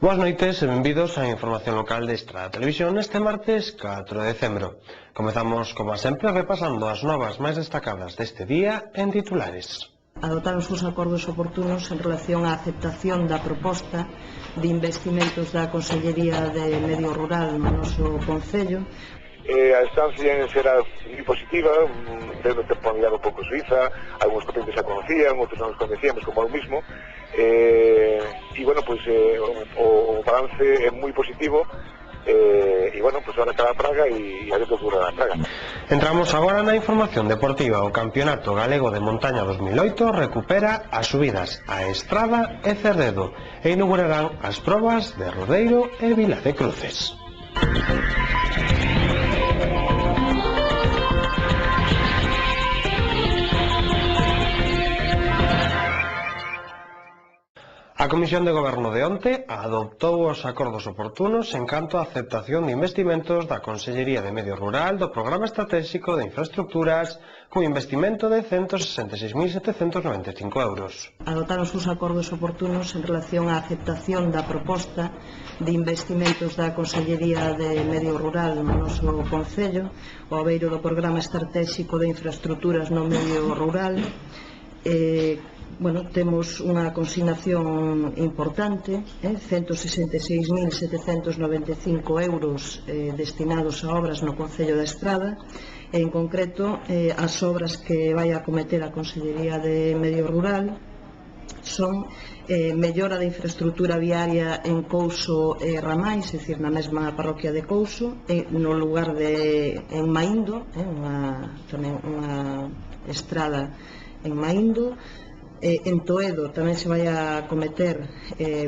Boas noites e benvidos á información local de Estrada Televisión neste martes 4 de decembro. Comezamos, como sempre, repasando as novas máis destacadas deste día en titulares. Adoptaron os acordos oportunos en relación á aceptación da proposta de investimentos da Consellería de Medio Rural no noso Concello. A estancia será moi positiva, tendo temporalidade un pouco suiza, algúns pacientes xa conocían, outros non os conocíamos como o mismo, e bueno, pois o balance é moi positivo, e bueno, pois ahora cada Praga e a ver que ocurre na Praga. Entramos agora na información deportiva. O Campeonato Galego de Montaña 2008 recupera as subidas a Estrada e Cerredo e inaugurarán as probas de Rodeiro e Vila de Cruces. A Comisión de Goberno de onte adoptou os acordos oportunos en canto á aceptación de investimentos da Consellería de Medio Rural do Programa Estratégico de Infraestructuras con investimento de 166.795 euros. Adoptaron os acordos oportunos en relación á aceptación da proposta de investimentos da Consellería de Medio Rural no noso Concello, o abeiro do Programa Estratégico de Infraestructuras no Medio Rural. Bueno, temos unha consignación importante, 166.795 euros destinados a obras no Concello da Estrada, e en concreto as obras que vai acometer a Consellería de Medio Rural son mellora da infraestructura viaria en Couso e Ramais, é dicir, na mesma parroquia de Couso, no lugar de en Maindo, tamén unha estrada en Maindo. En Toedo tamén se vai a cometer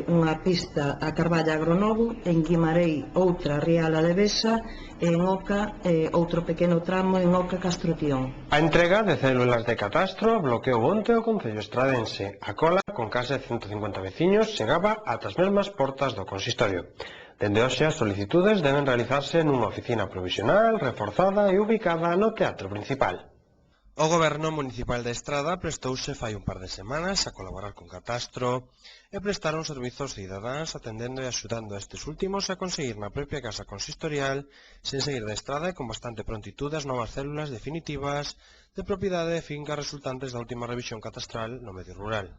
unha pista a Carballa Agronovo, en Guimarei outra Riala de Besa, e en Oca outro pequeno tramo en Oca Castrotión. A entrega de células de catastro bloqueou onte o Concello estradense. A cola, con case 150 veciños, chegaba ata as mesmas portas do consistorio. Dende hoxe as solicitudes deben realizarse nunha oficina provisional, reforzada e ubicada no Teatro Principal. O Goberno Municipal de Estrada prestouse fai un par de semanas a colaborar con Catastro e prestaron servizos cidadáns atendendo e axudando a estes últimos a conseguir na propia casa consistorial, sen seguir de Estrada e con bastante prontitude as novas células definitivas de propiedade e fincas resultantes da última revisión catastral no medio rural.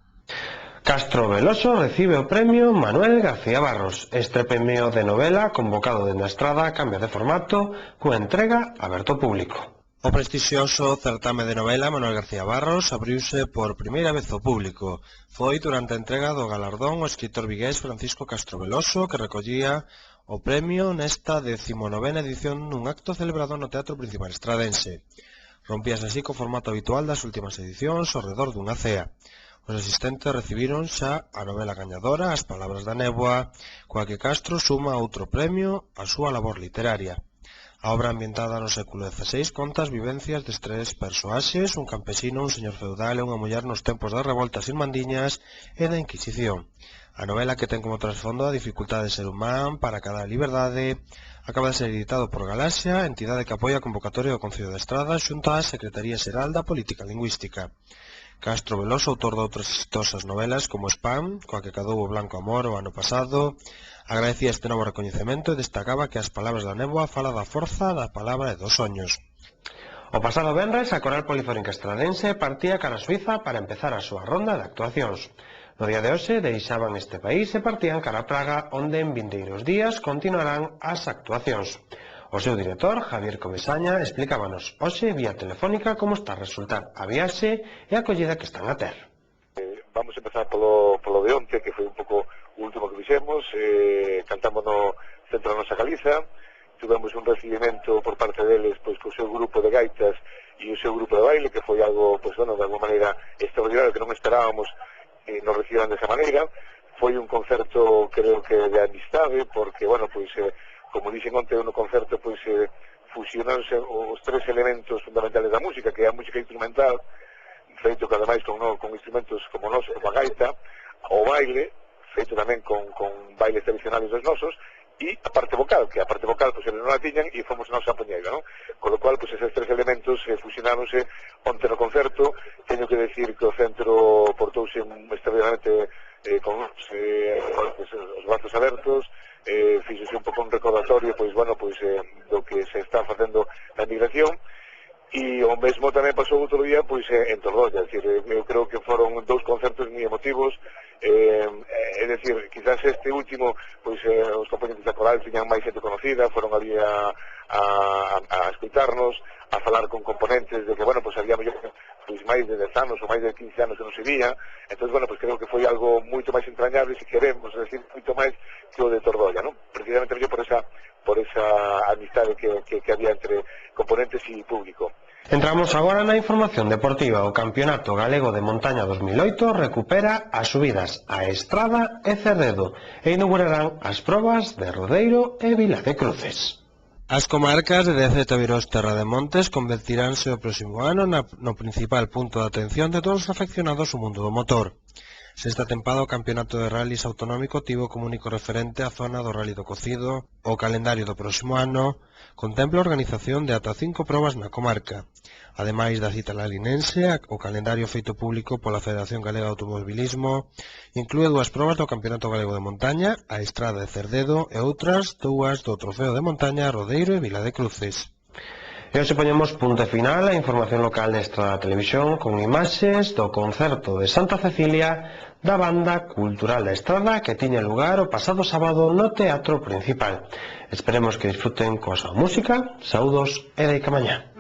Castro Veloso recibe o premio Manuel García Barros. Este premio de novela, convocado dende a Estrada, cambia de formato, cunha entrega aberto ao público. O prestixioso certame de novela Manuel García Barros abriuse por primeira vez ao público. Foi durante a entrega do galardón o escritor vigués Francisco Castro Veloso que recollía o premio nesta 19ª edición nun acto celebrado no Teatro Principal estradense. Rompíase así co formato habitual das últimas edicións ao redor dunha cea. Os asistentes recibiron xa a novela gañadora As palabras da néboa, coa que Castro suma outro premio á súa labor literaria. A obra ambientada no século XVI conta as vivencias des tres persoaxes, un campesino, un señor feudal e unha muller nos tempos das revoltas irmandiñas e da Inquisición. A novela, que ten como trasfondo a dificultade de ser humán para cada liberdade, acaba de ser editado por Galaxia, entidade que apoia a convocatoria do Concello de Estrada xunto á Secretaría Xeral da Política Lingüística. Castro Veloso, autor de outras exitosas novelas como Spam, coa que cadou o Blanco Amor o ano pasado, agradecía este novo recoñecemento e destacaba que As palabras da néboa fala da forza da palabra e dos soños. O pasado venres, a Coral Polifónica Estradense partía cara a Suiza para empezar a súa ronda de actuacións. No día de hoxe deixaban este país e partían cara a Praga, onde en vindeiros días continuarán as actuacións. O seu director, Javier Comesaña, explícabanos hoxe vía telefónica como está a resultar a viaxe e a acollida que están a ter. Vamos a empezar polo de onte, que foi un pouco o último que fixemos, cantamos no centro da nosa Galiza, tivemos un recibimento por parte deles pois co seu grupo de gaitas e o seu grupo de baile, que foi algo, pois, bueno, de alguma maneira extraordinario, que non esperábamos nos reciban desa maneira. Foi un concerto, creo que de amistade, porque, bueno, pois, como dixen onte no concerto, pois fusionanse os tres elementos fundamentales da música, que é a música instrumental, feito cada máis con instrumentos como nós, como a gaita, o baile, feito tamén con bailes tradicionales dos nosos, e a parte vocal, que a parte vocal pois eles non la tiñan e fomos nós a poñeira, non? Con lo cual, pois eses tres elementos fusionáronse onte no concerto. Teño que decir que o centro portouse extraordinariamente con os brazos abertos, fixose un pouco un recordatorio, pois, bueno, pois, do que se está facendo na migración, e o mesmo tamén pasou outro día, pois, en Tordolla, é dicir, eu creo que foron dous concertos moi emotivos, é dicir, quizás este último, pois, os componentes da coral tiñan máis xente conocida, foron ali a escutarnos, a falar con componentes de que, bueno, pois, había pois, máis de 10 anos ou máis de 15 anos que non se vía, entón, bueno, pois, creo que foi algo moito máis entrañable, se queremos, é dicir, moito máis que o de Tordolla, non? Precisamente por esa amistade que había entre componentes e público. Entramos agora na información deportiva. O Campeonato Galego de Montaña 2008 recupera as subidas a Estrada e Cerredo e inaugurarán as probas de Rodeiro e Vila de Cruces. As comarcas de Deza e Tavieros Terra de Montes convertiránse o próximo ano no principal punto de atención de todos os afeccionados ao mundo do motor. Sexta tempada o Campeonato de Rallys Autonómico tivo como único referente a zona do Rally do Cocido. O calendario do próximo ano contempla a organización de ata 5 probas na comarca. Ademais da cita lalinense, o calendario feito público pola Federación Galega de Automobilismo inclúe 2 probas do Campeonato Galego de Montaña, a Estrada de Cerdedo, e outras 2 do Trofeo de Montaña, Rodeiro e Vila de Cruces. E hoxe poñemos punto final a información local nesta televisión con imaxes do concerto de Santa Cecilia da Banda Cultural da Estrada que tiña lugar o pasado sábado no Teatro Principal. Esperemos que disfruten coa súa música, saúdos e deica mañá.